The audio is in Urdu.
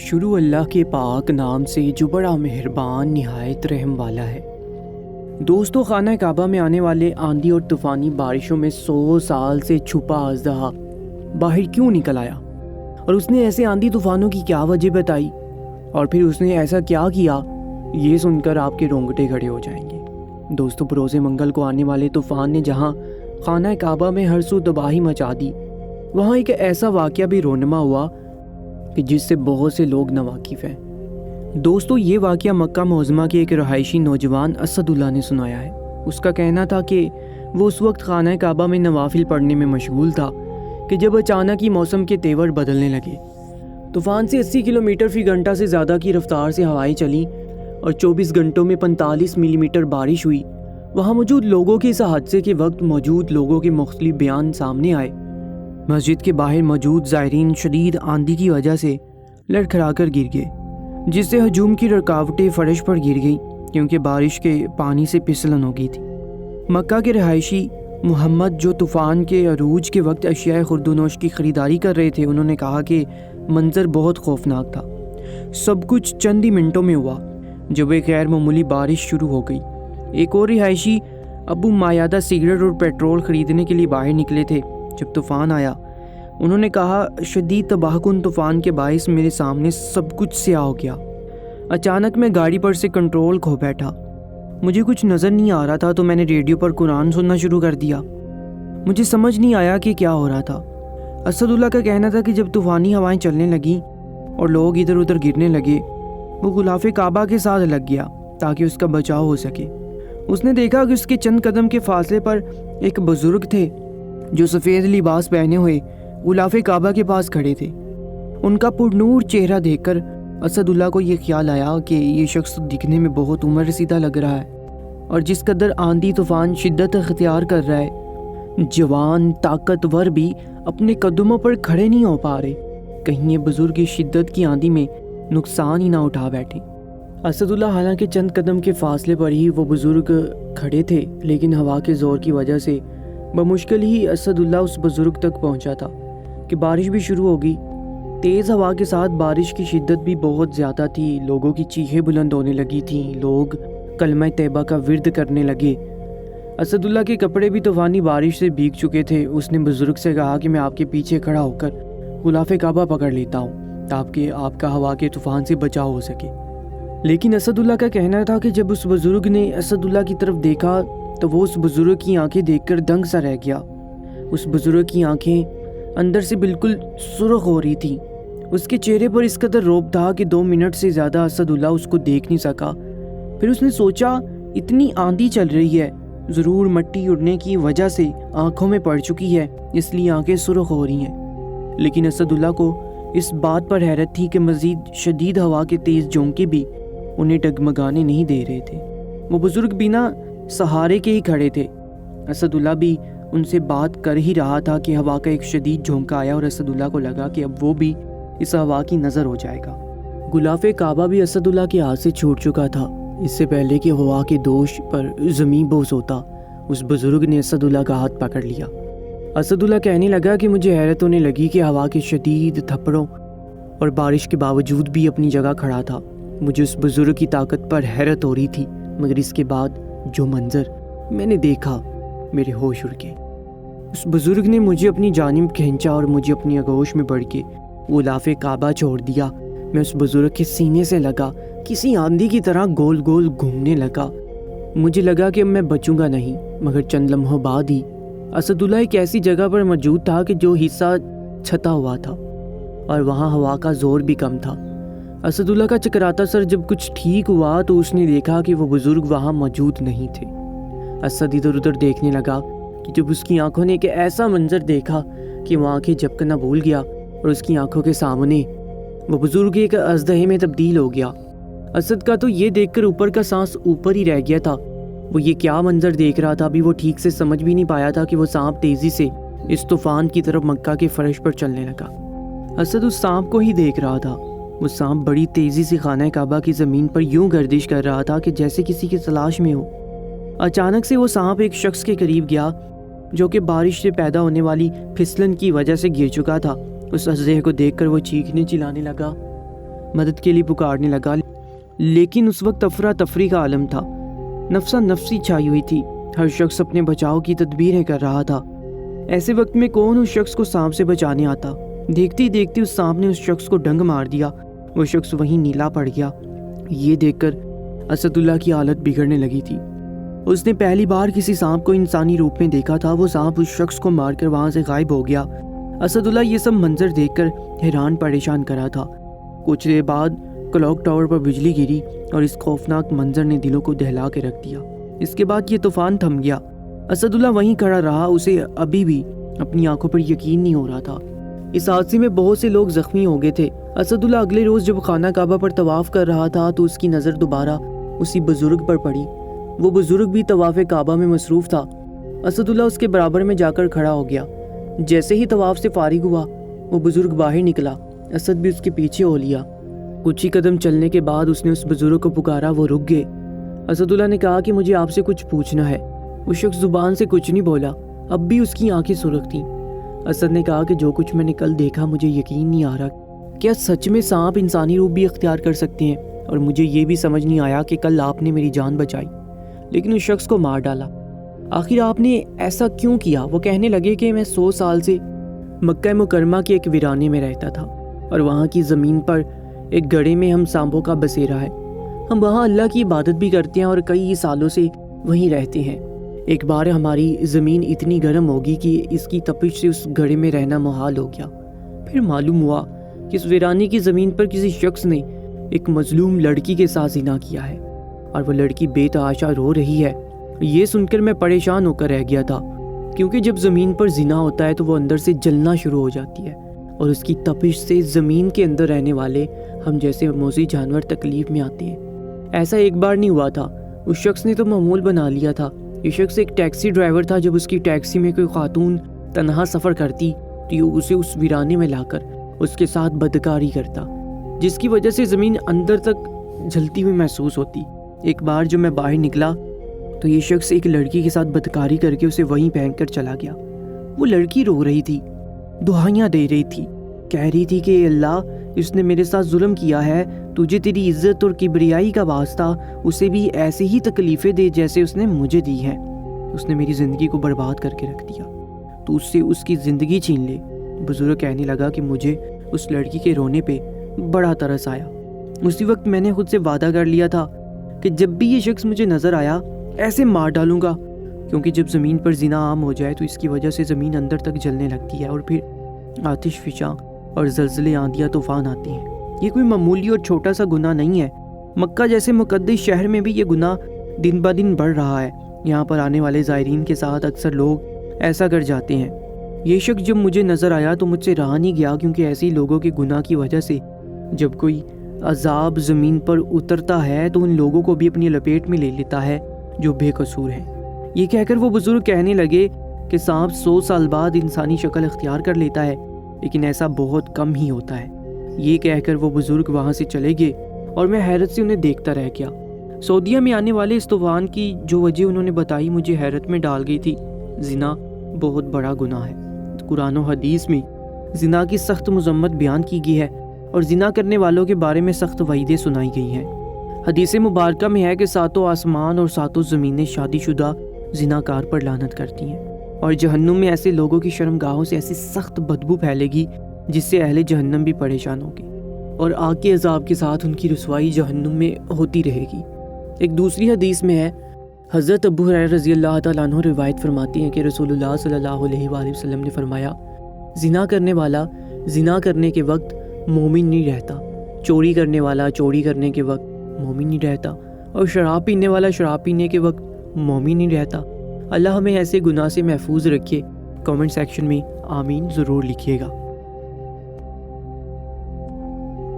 شروع اللہ کے پاک نام سے جو بڑا مہربان نہایت رحم والا ہے۔ دوستو، خانہ کعبہ میں آنے والے آندھی اور طوفانی بارشوں میں 100 سال سے چھپا اژدہا باہر کیوں نکل آیا، اور اس نے ایسے آندھی طوفانوں کی کیا وجہ بتائی، اور پھر اس نے ایسا کیا کیا، یہ سن کر آپ کے رونگٹے کھڑے ہو جائیں گے۔ دوستو، بروز منگل کو آنے والے طوفان نے جہاں خانہ کعبہ میں ہر سو تباہی مچا دی، وہاں ایک ایسا واقعہ بھی رونما ہوا کہ جس سے بہت سے لوگ ناواقف ہیں۔ دوستو، یہ واقعہ مکہ معظمہ کے ایک رہائشی نوجوان اسد اللہ نے سنایا ہے۔ اس کا کہنا تھا کہ وہ اس وقت خانہ کعبہ میں نوافل پڑھنے میں مشغول تھا کہ جب اچانک ہی موسم کے تیور بدلنے لگے۔ طوفان سے 80 کلومیٹر فی گھنٹہ سے زیادہ کی رفتار سے ہوائیں چلیں اور 24 گھنٹوں میں 45 ملی میٹر بارش ہوئی۔ وہاں موجود لوگوں کے اس حادثے کے وقت موجود لوگوں کے مختلف بیان سامنے آئے۔ مسجد کے باہر موجود زائرین شدید آندھی کی وجہ سے لڑکھڑا کر گر گئے، جس سے ہجوم کی رکاوٹیں فرش پر گر گئیں کیونکہ بارش کے پانی سے پھسلن ہو گئی تھی۔ مکہ کے رہائشی محمد، جو طوفان کے عروج کے وقت اشیاء خورد و نوش کی خریداری کر رہے تھے، انہوں نے کہا کہ منظر بہت خوفناک تھا۔ سب کچھ چند ہی منٹوں میں ہوا جب ایک غیر معمولی بارش شروع ہو گئی۔ ایک اور رہائشی ابو مایادہ سگریٹ اور پیٹرول خریدنے کے لیے باہر نکلے تھے جب طوفان آیا۔ انہوں نے کہا، شدید تباہ کن طوفان کے باعث میرے سامنے سب کچھ سیاہ ہو گیا۔ اچانک میں گاڑی پر سے کنٹرول کھو بیٹھا۔ مجھے کچھ نظر نہیں آ رہا تھا تو میں نے ریڈیو پر قرآن سننا شروع کر دیا۔ مجھے سمجھ نہیں آیا کہ کیا ہو رہا تھا۔ اسد اللہ کا کہنا تھا کہ جب طوفانی ہوائیں چلنے لگیں اور لوگ ادھر ادھر گرنے لگے، وہ غلاف کعبہ کے ساتھ لگ گیا تاکہ اس کا بچاؤ ہو سکے۔ اس نے دیکھا کہ اس کے چند قدم کے فاصلے پر ایک بزرگ تھے جو سفید لباس پہنے ہوئے غلاف کعبہ کے پاس کھڑے تھے۔ ان کا پرنور چہرہ دیکھ کر اسد اللہ کو یہ خیال آیا کہ یہ شخص دکھنے میں بہت عمر رسیدہ لگ رہا ہے، اور جس قدر آندھی طوفان شدت اختیار کر رہا ہے، جوان طاقتور بھی اپنے قدموں پر کھڑے نہیں ہو پا رہے، کہیں یہ بزرگ شدت کی آندھی میں نقصان ہی نہ اٹھا بیٹھے۔ اسد اللہ حالانکہ چند قدم کے فاصلے پر ہی وہ بزرگ کھڑے تھے، لیکن ہوا کے زور کی وجہ سے بمشکل ہی اسد اللہ اس بزرگ تک پہنچا تھا کہ بارش بھی شروع ہو گئی۔ تیز ہوا کے ساتھ بارش کی شدت بھی بہت زیادہ تھی، لوگوں کی چیخیں بلند ہونے لگی تھیں، لوگ کلمہ طیبہ کا ورد کرنے لگے۔ اسد اللہ کے کپڑے بھی طوفانی بارش سے بھیگ چکے تھے۔ اس نے بزرگ سے کہا کہ میں آپ کے پیچھے کھڑا ہو کر غلاف کعبہ پکڑ لیتا ہوں تاکہ آپ کا ہوا کے طوفان سے بچاؤ ہو سکے۔ لیکن اسد اللہ کا کہنا تھا کہ جب اس بزرگ نے اسد اللہ کی طرف دیکھا تو وہ اس بزرگ کی آنکھیں دیکھ کر دنگ سا رہ گیا۔ اس بزرگ کی آنکھیں اندر سے بالکل سرخ ہو رہی تھیں۔ اس کے چہرے پر اس قدر رعب تھا کہ 2 منٹ سے زیادہ اسد اللہ اس کو دیکھ نہیں سکا۔ پھر اس نے سوچا، اتنی آندھی چل رہی ہے، ضرور مٹی اڑنے کی وجہ سے آنکھوں میں پڑ چکی ہے، اس لیے آنکھیں سرخ ہو رہی ہیں۔ لیکن اسد اللہ کو اس بات پر حیرت تھی کہ مزید شدید ہوا کے تیز جھونکے بھی انہیں ڈگمگانے نہیں دے رہے تھے۔ وہ بزرگ بنا سہارے کے ہی کھڑے تھے۔ اسد اللہ بھی ان سے بات کر ہی رہا تھا کہ ہوا کا ایک شدید جھونکا آیا اور اسد اللہ کو لگا کہ اب وہ بھی اس ہوا کی نظر ہو جائے گا۔ غلاف کعبہ بھی اسد اللہ کے ہاتھ سے چھوٹ چکا تھا۔ اس سے پہلے کہ ہوا کے دوش پر زمین بوس ہوتا، اس بزرگ نے اسد اللہ کا ہاتھ پکڑ لیا۔ اسد اللہ کہنے لگا کہ مجھے حیرت ہونے لگی کہ ہوا کے شدید تھپڑوں اور بارش کے باوجود بھی اپنی جگہ کھڑا تھا۔ مجھے اس بزرگ کی طاقت پر حیرت ہو رہی تھی، مگر اس کے بعد جو منظر میں نے دیکھا، میرے ہوش اڑ گئے۔ اس بزرگ نے مجھے اپنی جانب کھینچا اور مجھے اپنی آغوش میں بڑھ کے غلاف کعبہ چھوڑ دیا۔ میں اس بزرگ کے سینے سے لگا، کسی آندھی کی طرح گول گول گھومنے لگا۔ مجھے لگا کہ اب میں بچوں گا نہیں، مگر چند لمحوں بعد ہی اسد اللہ ایک ایسی جگہ پر موجود تھا کہ جو حصہ چھتا ہوا تھا اور وہاں ہوا کا زور بھی کم تھا۔ اسد اللہ کا چکراتا سر جب کچھ ٹھیک ہوا تو اس نے دیکھا کہ وہ بزرگ وہاں موجود نہیں تھے۔ اسد ادھر ادھر دیکھنے لگا کہ جب اس کی آنکھوں نے ایک ایسا منظر دیکھا کہ وہ آنکھیں جھپکنا بھول گیا اور اس کی آنکھوں کے سامنے وہ بزرگ ایک اژدہے میں تبدیل ہو گیا۔ اسد کا تو یہ دیکھ کر اوپر کا سانس اوپر ہی رہ گیا تھا۔ وہ یہ کیا منظر دیکھ رہا تھا، ابھی وہ ٹھیک سے سمجھ بھی نہیں پایا تھا کہ وہ سانپ تیزی سے اس طوفان کی طرف مکہ کے فرش پر چلنے لگا۔ اسد اس سانپ کو ہی دیکھ رہا تھا۔ وہ سانپ بڑی تیزی سے خانہ کعبہ کی زمین پر یوں گردش کر رہا تھا کہ جیسے کسی کی تلاش میں ہو۔ اچانک سے وہ سانپ ایک شخص کے قریب گیا جو کہ بارش سے پیدا ہونے والی پھسلن کی وجہ سے گر چکا تھا۔ اس اژدہے کو دیکھ کر وہ چیخنے چلانے لگا، مدد کے لیے پکارنے لگا، لیکن اس وقت افراتفری کا عالم تھا، نفسا نفسی چھائی ہوئی تھی، ہر شخص اپنے بچاؤ کی تدبیریں کر رہا تھا۔ ایسے وقت میں کون اس شخص کو سانپ سے بچانے آتا؟ دیکھتے ہی دیکھتے اس سانپ نے اس شخص کو ڈنگ مار دیا، وہ شخص وہیں نیلا پڑ گیا۔ یہ دیکھ کر اسد اللہ کی حالت بگڑنے لگی تھی۔ اس نے پہلی بار کسی سانپ کو انسانی روپ میں دیکھا تھا۔ وہ سانپ اس شخص کو مار کر وہاں سے غائب ہو گیا۔ اسد اللہ یہ سب منظر دیکھ کر حیران پریشان کرا تھا۔ کچھ دیر بعد کلاک ٹاور پر بجلی گری اور اس خوفناک منظر نے دلوں کو دہلا کے رکھ دیا۔ اس کے بعد یہ طوفان تھم گیا۔ اسد اللہ وہیں کھڑا رہا، اسے ابھی بھی اپنی آنکھوں پر یقین نہیں ہو رہا تھا۔ اس حادثے میں بہت سے لوگ زخمی ہو گئے تھے۔ اسد اللہ اگلے روز جب خانہ کعبہ پر طواف کر رہا تھا تو اس کی نظر دوبارہ اسی بزرگ پر پڑی۔ وہ بزرگ بھی طواف کعبہ میں مصروف تھا۔ اسد اللہ اس کے برابر میں جا کر کھڑا ہو گیا۔ جیسے ہی طواف سے فارغ ہوا وہ بزرگ باہر نکلا، اسد بھی اس کے پیچھے ہو لیا۔ کچھ ہی قدم چلنے کے بعد اس نے اس بزرگ کو پکارا، وہ رک گئے۔ اسد اللہ نے کہا کہ مجھے آپ سے کچھ پوچھنا ہے۔ وہ شخص زبان سے کچھ نہیں بولا، اب بھی اس کی آنکھیں سرخ تھیں۔ اسد نے کہا کہ جو کچھ میں نے کل دیکھا مجھے یقین نہیں آ رہا، کیا سچ میں سانپ انسانی روپ بھی اختیار کر سکتے ہیں؟ اور مجھے یہ بھی سمجھ نہیں آیا کہ کل آپ نے میری جان بچائی لیکن اس شخص کو مار ڈالا، آخر آپ نے ایسا کیوں کیا؟ وہ کہنے لگے کہ میں 100 سال سے مکہ مکرمہ کے ایک ویرانے میں رہتا تھا اور وہاں کی زمین پر ایک گڑھے میں ہم سانپوں کا بسیرا ہے۔ ہم وہاں اللہ کی عبادت بھی کرتے ہیں اور کئی سالوں سے وہیں رہتے ہیں۔ ایک بار ہماری زمین اتنی گرم ہوگی کہ اس کی تپش سے اس گڑھے میں رہنا محال ہو گیا۔ پھر معلوم ہوا کہ اس ویرانے کی زمین پر کسی شخص نے ایک مظلوم لڑکی کے ساتھ زنا کیا ہے اور وہ لڑکی بے تحاشا رو رہی ہے۔ یہ سن کر میں پریشان ہو کر رہ گیا تھا، کیونکہ جب زمین پر زنا ہوتا ہے تو وہ اندر سے جلنا شروع ہو جاتی ہے اور اس کی تپش سے زمین کے اندر رہنے والے ہم جیسے موذی جانور تکلیف میں آتے ہیں۔ ایسا ایک بار نہیں ہوا تھا، اس شخص نے تو معمول بنا لیا تھا۔ یہ شخص ایک ٹیکسی ڈرائیور تھا۔ جب اس کی ٹیکسی میں کوئی خاتون تنہا سفر کرتی تو یہ اسے اس ویرانے میں لا کر اس کے ساتھ بدکاری کرتا، جس کی وجہ سے زمین اندر تک جلتی ہوئی محسوس ہوتی۔ ایک بار جب میں باہر نکلا تو یہ شخص ایک لڑکی کے ساتھ بدکاری کر کے اسے وہیں پھینک کر چلا گیا۔ وہ لڑکی رو رہی تھی، دعائیاں دے رہی تھی، کہہ رہی تھی کہ اللہ اس نے میرے ساتھ ظلم کیا ہے، تجھے تیری عزت اور کبریائی کا واسطہ اسے بھی ایسے ہی تکلیفیں دے جیسے اس نے مجھے دی ہیں۔ اس نے میری زندگی کو برباد کر کے رکھ دیا، تو اس سے اس کی زندگی چھین لے۔ بزرگ کہنے لگا کہ مجھے اس لڑکی کے رونے پہ بڑا ترس آیا۔ اسی وقت میں نے خود سے وعدہ کر لیا تھا کہ جب بھی یہ شخص مجھے نظر آیا ایسے مار ڈالوں گا، کیونکہ جب زمین پر زنا عام ہو جائے تو اس کی وجہ سے زمین اندر تک جلنے لگتی ہے اور پھر آتش فشاں اور زلزلے، آندیاں، طوفان آتے ہیں۔ یہ کوئی معمولی اور چھوٹا سا گناہ نہیں ہے۔ مکہ جیسے مقدس شہر میں بھی یہ گناہ دن بہ دن بڑھ رہا ہے۔ یہاں پر آنے والے زائرین کے ساتھ اکثر لوگ ایسا کر جاتے ہیں۔ یہ شخص جب مجھے نظر آیا تو مجھ سے رہا نہیں گیا، کیونکہ ایسے ہی لوگوں کے گناہ کی وجہ سے جب کوئی عذاب زمین پر اترتا ہے تو ان لوگوں کو بھی اپنی لپیٹ میں لے لیتا ہے جو بے قصور ہیں۔ یہ کہہ کر وہ بزرگ کہنے لگے کہ سانپ 100 سال بعد انسانی شکل اختیار کر لیتا ہے، لیکن ایسا بہت کم ہی ہوتا ہے۔ یہ کہہ کر وہ بزرگ وہاں سے چلے گئے اور میں حیرت سے انہیں دیکھتا رہ گیا۔ سعودیہ میں آنے والے اس طوفان کی جو وجہ انہوں نے بتائی مجھے حیرت میں ڈال گئی تھی۔ زنا بہت بڑا گناہ ہے۔ قرآن و حدیث میں زنا کی سخت مذمت بیان کی گئی ہے اور زنا کرنے والوں کے بارے میں سخت وعیدیں سنائی گئی ہیں۔ حدیث مبارکہ میں ہے کہ 7 آسمان اور 7 زمینیں شادی شدہ زناکار پر لعنت کرتی ہیں، اور جہنم میں ایسے لوگوں کی شرمگاہوں سے ایسی سخت بدبو پھیلے گی جس سے اہل جہنم بھی پریشان ہوگی، اور آگ کے عذاب کے ساتھ ان کی رسوائی جہنم میں ہوتی رہے گی۔ ایک دوسری حدیث میں ہے، حضرت ابو ہریرہ رضی اللہ تعالیٰ عنہ روایت فرماتے ہیں کہ رسول اللہ صلی اللہ علیہ وآلہ وسلم نے فرمایا، زنا کرنے والا زنا کرنے کے وقت مومن نہیں رہتا، چوری کرنے والا چوری کرنے کے وقت مومن نہیں رہتا، اور شراب پینے والا شراب پینے کے وقت مومن نہیں رہتا۔ اللہ ہمیں ایسے گناہ سے محفوظ رکھے۔ کامنٹ سیکشن میں آمین ضرور لکھیے گا۔